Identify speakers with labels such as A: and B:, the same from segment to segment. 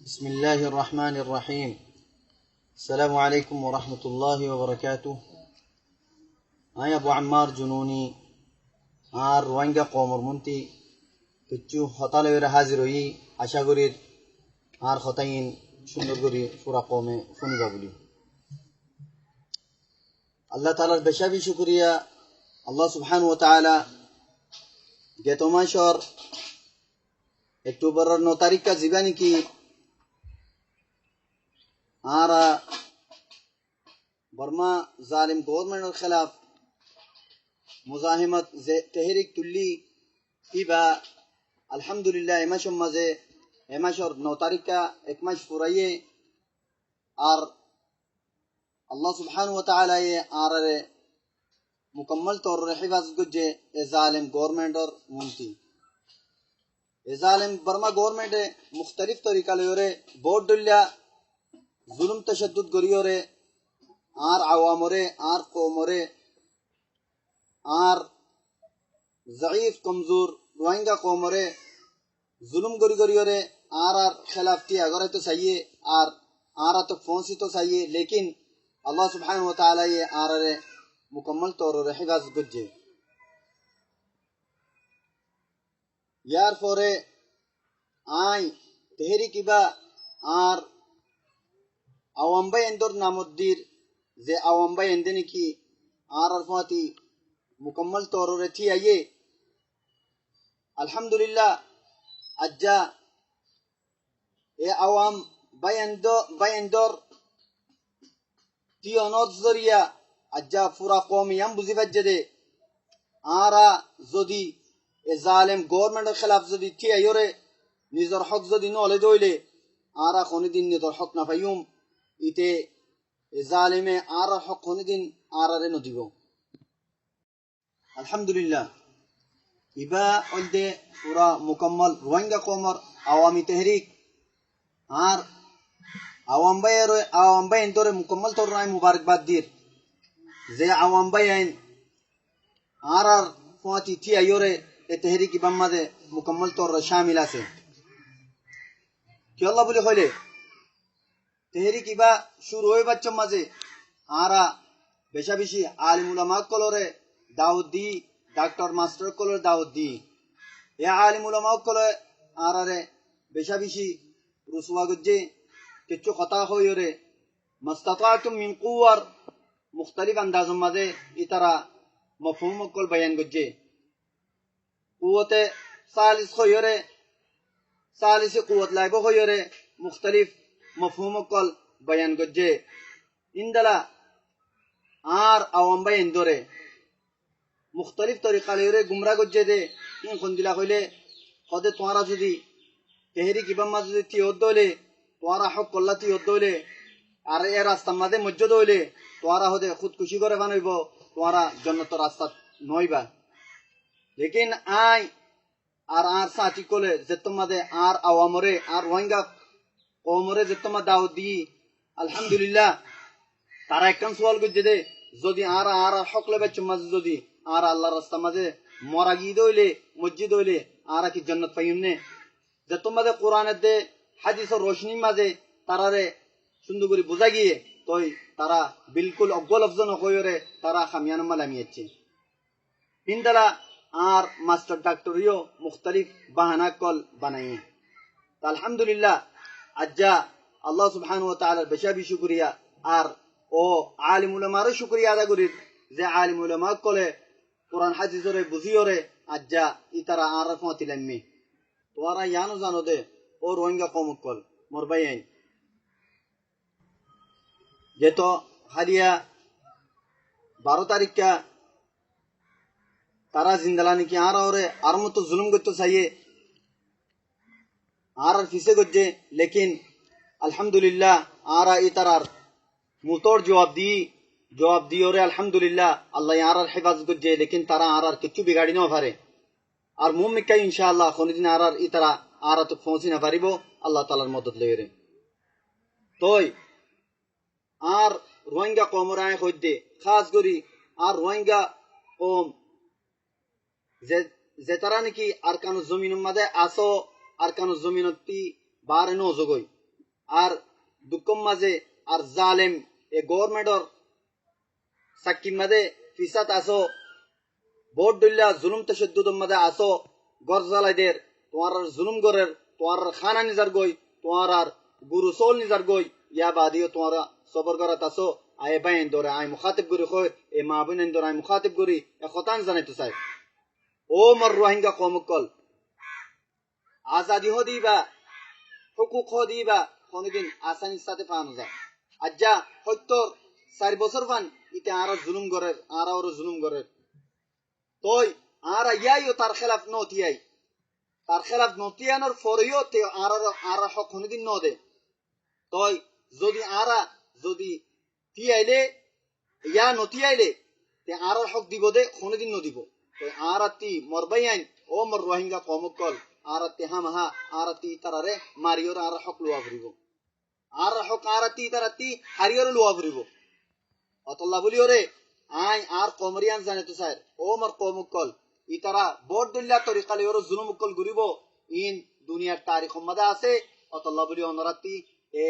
A: بسم الله الرحمن الرحيم. السلام عليكم ورحمة الله وبركاته. أنا أبو عمار جنوني روانجا قومر منتي تجو خطالة ورا حاضروي أشاغورير خطاين شندرغوري فورا قومي فوني بابولي الله تعالى بشافي شكريا الله سبحانه وتعالى جاتو ماشور اكتوبر 9 तारीख का जीवानी की बर्मा जालिम गवर्नमेंट के खिलाफ मुजाहिमत तहरीक तुल्ली इबा अल्हम्दुलिल्लाह एमाशम मजे एमाशर 9 तारीख का एक माश फुराये और अल्लाह सुब्हानहु व तआला ये आरे मुकम्मल तौर पर हिफाजत गुजे जालिम गवर्नमेंट और मुंती जालिम बर्मा गवर्नमेंट मुख्तलिफ तरीका ले बोर्ड दुल्ला जुल्म तशद्दुद गरियोरे आर आवामरे आर कौमरे आर ज़ईफ कमजोर रोहिंग्या कौमरे जुल्म गरियोरे आर खिलाफ थी अगर तो सही है आर तो फौंसी तो सही है लेकिन अल्लाह सुब्हानहु व तआला ये आर मुकम्मल तौर पर हिफाजत गुजे यार फोरे आई तहरीक इबा are awamba endor namuddir ze awamba endeni ki arfati mukammal torore thi aye alhamdulillah ajja e awam bayendor ti onod zoriya ajja pura qawmiyam buzivajjade ara zodi e zalim government khilaf zodi thi ayore nizar haq zodi no le doile ara khonidin nizar haq na fayum इते जालिमे are हक होने दिन are रे नदिबो अल्हम्दुलिल्लाह इबा ओल्दे पूरा मुकम्मल Rohingya कौमर Awami Tehreek are Awam bye Indore मुकम्मल तौर राय मुबारकबाद दीर जे आवाम बाय आर फाती थी आयोरे ए तहरीक बम्मा दे मुकम्मल तौर शामिल आसे कि अल्लाह बोले खोले तहरीक इबा शुरू हुए बच्चों मजे आरा बेशा बिशी आलिम उलमा कोलोरे दाऊद दी डॉक्टर मास्टर कोलोरे दाऊद दी या आलिम उलमा कोलोरे आरा रे बेशा बिशी रुसवा गुज्जे किच्चो खता हो योरे मस्ततातुम मिन कुव्वर मुख्तलिफ अंदाजों मजे इतरा मफहूम कोल बयान गुज्जे कुव्वते सालिस हो योरे सालिस कुव्वत लाइबो हो योरे मुख्तलिफ मफहूम कल बयान गज्जे इंदला आर आवाम इंदोरे मुख्तलिफ तरीका ले गुमरा गज्जे दे इन खुंदिला खोले खदे तुम्हारा जुदी तहरीक इबम्मा जुदी थी ओदोले तुम्हारा हक कल्ला थी ओदोले आर ए रास्ता मदे मज्जद होले तुम्हारा होदे खुदकुशी करे बानइबो तुम्हारा जन्नत रास्ता नइबा लेकिन आय आर साथी कोले जत्तो मदे आर आवामरे आर रोहिंग्या कौमरे जत्तमा दाऊद दी अल्हम्दुलिल्लाह तारा एकन सवाल गुज्जे दे जदि आरा हक लेबे चुम्माज जदि आरा अल्लाह रास्ता मजे मोरागी दोइले मस्जिद होइले आरा की जन्नत पाइने जत्तमा दे कुरान दे हदीस और रोशनी मजे तारा रे सुंदुगुरी बुझा गिए तोय तारा बिल्कुल अव्वल अफजन होयोरे तारा खामियान मलामियचे इंदला आर मास्टर डॉक्टरियो मुख्तलिफ बहाना कल बनाए अल्हम्दुलिल्लाह अज्जा अल्लाह सुब्हानहु व तआला बेशाबी शुक्रिया आर ओ आलिम उलमा रे शुक्रिया अदा करी जे आलिम उलमा कोले कुरान हदीस रे बुझियोरे अज्जा इतरा आरफोती लम्मी तोरा यानो जानो दे और रोहिंग्या कौम कोल मोर बयान ये तो हालिया 12 तारीख का तारा जिंदलानी की आरा और आरम तो जुल्म गतो सही आर फिसे गुज्जे लेकिन अल्हम्दुलिल्लाह आरा इतरार मुतोड़ जवाब दी और अल्हम्दुलिल्लाह अल्लाह यार हिफाजत गुज्जे लेकिन तारा आर किच्चू बिगाड़ी न भरे और मुंह में कई इंशाअल्लाह खुद दिन आर इतरा आर तो फोंसी न भरीबो अल्लाह तालार मदद ले रे तोय आर रोहिंग्या कौम राय खुदे खास करी आर रोहिंग्या कौम जे तरानी की अरकान जमीन मदे आसो अरकान जमीनती बारे नो जगोई আর দুঃখম মাঝে আর জালেম এ গভর্নমেন্টর সাকিম মাঝে ফিসাত আসো ভোট দিল্লা জুলুম তশদ্দুদ মাঝে আসো গরজালাইদের তোমার জুলুম গরের তোমার খানা নিজার গই তোমার আর গুরু সোল নিজার গই ইয়া বাদিও তোমার সবর গরাত আসো আয় বাইন দরে আয় মুখাতিব গরি খয় এ মাহবুন দরে আয় মুখাতিব গরি এ খতান জানাই তো চাই ও মর রোহিঙ্গা কমকল আজাদি হদিবা হুকুক হদিবা কোনদিন আসানির সাথে পানো যায় আজ্জা হয়তো 4 বছর পান ইতে আরো জুলুম গরের আর জুলুম গরের তোই আর ইয়াইও তার খেলাফ নতিয়াই তার খেলাফ নতিয়ানোর ফরেও তে আর হক কোনদিন ন দে তোই যদি যদি তিয়াইলে ইয়া নতিয়াইলে তে আর হক দিব দে কোনদিন ন দিব তোই তি মরবাই আইন ও মর রোহিঙ্গা কমকল তি হামহা তি তারারে মারিওর আর হক লুয়া ভরিব আর হক তি হারিওর লুয়া ভরিব অতল্লা বলি ওরে আই আর কমরিয়ান জানে তো স্যার ও মর কমকল ইতারা বড় দুল্লা তরিকালে ওর জুলুমকল ঘুরিব ইন দুনিয়ার তারিখ মধ্যে আছে অতল্লা বলি অনরাতি এ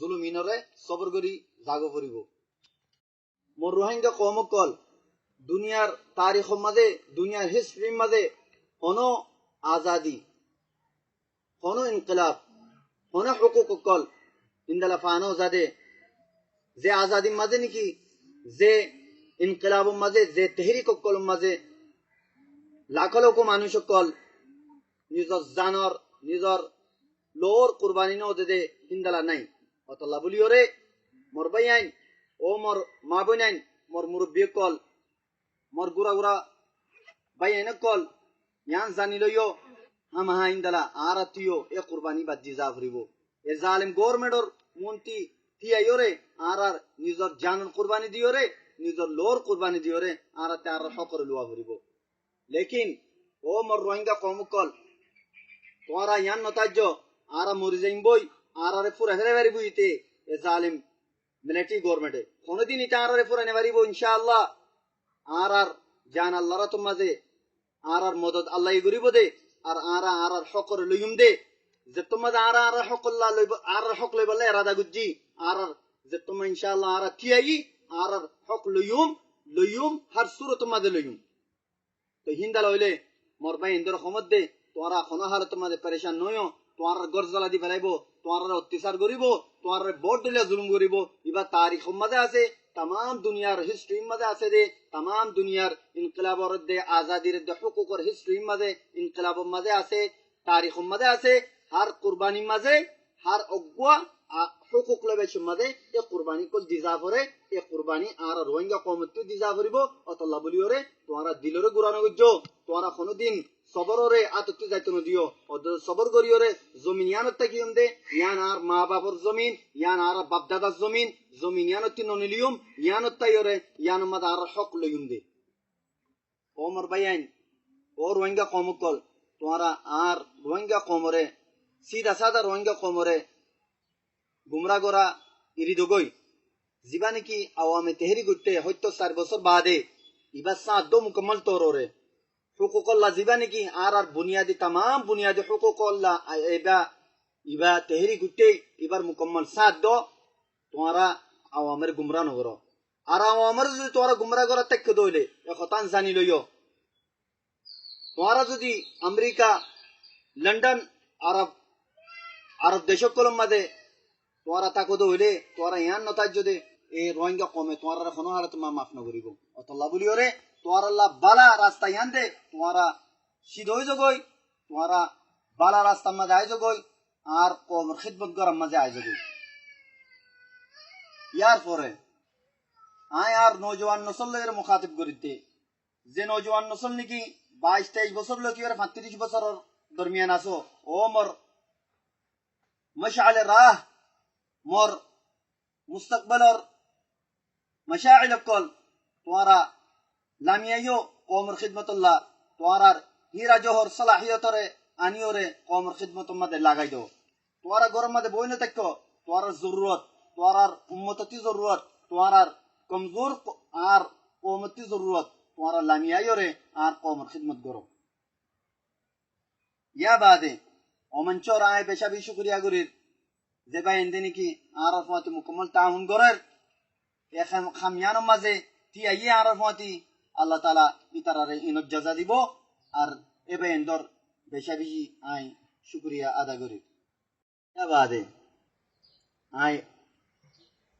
A: জুলুমিনরে সবর করি জাগো করিব মোর রোহিঙ্গা কমকল দুনিয়ার তারিখ মধ্যে দুনিয়ার হিস্ট্রি মধ্যে কোনো আজাদি কোনো ইনকিলাব কোনো হুকুক কল ইন্দালা ফানো জাদে যে আজাদি মাঝে নাকি যে ইনকিলাব মাঝে যে তেহরিক কল মাঝে লাখ লক্ষ মানুষ কল নিজর জানর নিজর লোর কুরবানি ন দে হিন্দালা নাই অতল্লা বলি ওরে মোর ভাই আইন ও মোর মা বোন আইন মোর মুরব্বী কল মোর গুড়া গুড়া ভাই আইন কল ইয়ান জানি লইও হামহা ইন্দালা আর তিও এ কুরবানি বাজি যা ভরিব এ জালিম গভর্নমেন্টর মন্ত্রী তিয়াইরে আর নিজর জানর কুরবানি দিওরে নিজর লোর কুরবানি দিওরে আর তার হকর লুয়া ভরিব লেকিন ও মোর রোহিঙ্গা কমকল তোরা ইয়ান নতাজ্য আর মরি যাইম বই আর পুরা হেরে বাড়ি বইতে এ জালিম মিলিটারি গভর্নমেন্টে কোনদিন এটা আর পুরা নেবারিব ইনশাআল্লাহ আর জান আল্লাহর তোমাজে আর মদদ আল্লাহ গরিব দে আর হকর লইম দে যে তোমাদের আর হকল্লাহ লইব আর হক লইবলে রাদা গুজি আর যে তোমরা ইনশাআল্লাহ আর থিয়াই আর হক লইম হার সুরত তোমাদের লইম তো হিন্দা লইলে মোর ভাই ইন্দর খমত দে তোরা কোনো হালে তোমাদের পরেশান নয় তোর গরজলা দি ফেলাইব তোর অত্যাচার করিব তোর বড় দিলে জুলুম করিব এবার তারিখ মধ্যে আছে তাম দুনিয়ার হিস্ট্রি মধ্যে আছে দে তাম দুনিয়ার ইনকিলাবর দে আজাদির দে হুকুকর হিস্ট্রি মধ্যে ইনকিলাব মধ্যে আছে তারিখ মধ্যে আছে হার কুরবানি মাঝে হার অগুয়া হুকুক লবে মাঝে এ কুরবানি কল দিজা ভরে এ কুরবানি আর রোহিঙ্গা কমত দিজা ভরিব অতল্লা বলিওরে তোমরা দিলরে গুরানো গজ্জো তোমরা কোনদিন সবররে আততে যাইতো নদিও সবর করিওরে জমিন ইয়ানত তাকিয়ম দে ইয়ান আর মা বাবার জমিন ইয়ান আর বাপ দাদার জমিন ইয়ানত ননিলিয়ম ইয়ানত তাইরে ইয়ান মাদ আর হক লইম দে ওমর বাইন ও রোহিঙ্গা কমকল তোমরা আর রোহিঙ্গা কমরে সিধা সাদা রোহিঙ্গা কমরে গুমরা গরা ইরি দগই জিবা নাকি আওয়ামে তেহরি গুটে হয়তো 4 বছর বাদে ইবা সাদো মুকম্মল তররে হুকুকল্লাহ জিবা নাকি আর বুনিয়াদি তাম বুনিয়াদি হুকুকল্লাহ ইবা তেহরি গুটে এবার মুকম্মল সাদো তোমরা আওয়ামের গুমরা নগর আর আওয়ামের যদি তোমরা গুমরা গরা তেক দইলে এ খতান জানি লইও তোমরা যদি আমেরিকা লন্ডন আরব দেশকলম মাঝে তোরা তাকো হইলে তোরা ইয়ান নতাজ্য দে এ রোহিঙ্গা কমে তোরা কোনো হারে তোমার মাফ নকরিব অতল্লা বলিও রে তোরা বালা রাস্তা ইয়ান দে তোরা সিধ হয়ে যাগই তোরা বালা রাস্তা মাঝে আয় যাগই আর কমর খিদমত গরম মাঝে আয় যাগই ইয়ার পরে আয় আর নৌজওয়ান নসলের মুখাতিব করিতে যে নৌজওয়ান নসল নাকি 22-23 বছর লোক 35 বছরের দরমিয়ান আসো ও মর মশআল রাহ মোর মুস্তাকবালর মশাইল কল তোরা লামিয়াইও কমর খিদমতুল্লাহ তোরার হীরা জহর সালাহিয়তরে আনিওরে কমর খিদমত মধ্যে লাগাই দাও তোরা গরম মধ্যে বইনে থাকো তোরার জরুরত তোরার উম্মততি জরুরত তোরার কমজোর আর কমতি জরুরত তোরা লামিয়াইওরে আর কমর খিদমত করো ইয়া বাদে অমঞ্চর আয় বেশাবি শুকরিয়া গরির যে ভাই এনদে নাকি আর ফতি মুকম্মল তাউন গরের এখন খামিয়ানো মাঝে তি আইয়ে আর ফতি আল্লাহ তাআলা ইতারারে ইনত জাযা দিব আর এ ভাই এন্দর বেশা বেশি আই শুকরিয়া আদা করি বাদে আই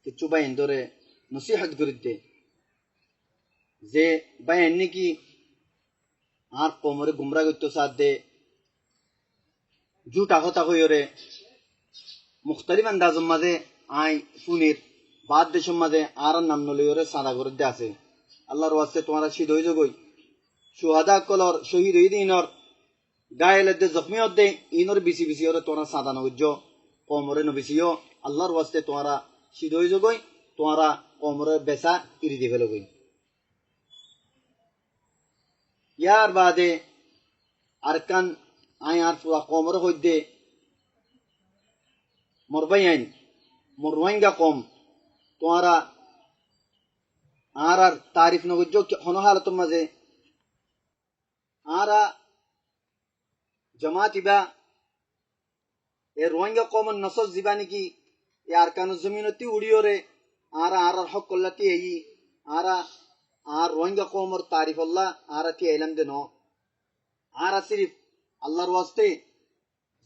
A: কিছু ভাই এন্দরে নসিহত করিতে যে ভাই এনে কি আর কোমরে গুমরা করতে সাথ দে জুটা কথা কইরে মুখতালিফ আন্দাজের মাঝে আই ফুনির বাদ দেশের মাঝে আর নাম নলিওরে সাদা করে দে আছে আল্লাহর ওয়াস্তে তোমারা শহীদ হয়ে যাগই সুহাদা কলর শহীদ হয়ে ইনর গায়েলে দে জখমি দে ইনর বিসি বিসি ওরে তোমরা সাদা নগুজ কোমরে নবিসিও আল্লাহর ওয়াস্তে তোমারা শহীদ হয়ে যাগই তোমারা কোমরে বেসা ইরি দিবে লগই ইয়ার বাদে আরকান আই আর পুরা কোমরে হইদে মরবাই আইন মোর রোহিঙ্গা কম তোমারা আর আর তারিফ নগুজ হন হালতের মাঝে আরা জামাত ইবা এ রোহিঙ্গা কমন নসল জিবা নাকি এ আরকানুজ জমিনতি উড়িওরে আরা আর আর হক কল্লাতি এই আরা আর রোহিঙ্গা কমর তারিফ আল্লাহ আরা তি এলাম দে ন আরা সিরিফ আল্লাহর ওয়াস্তে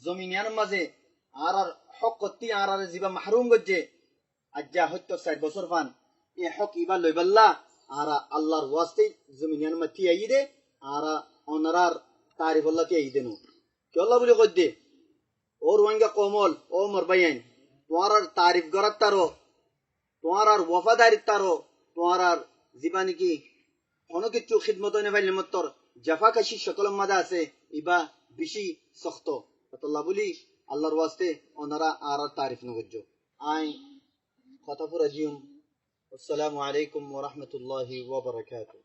A: জমিনিয়ার মাঝে আর আর হক কত্তি আর আর জিবা মাহরুম গজ্জে আজ্জা হত্য 60 বছর ফান এ হক ইবা লইবাল্লা আরা আল্লাহর ওয়াস্তে জমিনিয়ার মাতি আই দে আরা অনারার তারিফ আল্লাহ তি আই দেনো কি আল্লাহ বলে গজ্জে ও রোহিঙ্গা কমল ও মরবাইন তোমার তারিফ গরাত তারো তোমার আর ওয়াফাদারি তারো তোমার আর জীবানি কি কোনো কিছু খিদমত নেবাই নিমত্তর জাফা কাশি সকল মাদা আছে ইবা বেশি শক্ত আল্লাহ বলি আল্লাহর ওয়াস্তে ওনারা আর তারিফ নগজ্জ আই কথা পুরা জিউম আসসালামু আলাইকুম ওয়া রাহমাতুল্লাহি ওয়া বারাকাতুহু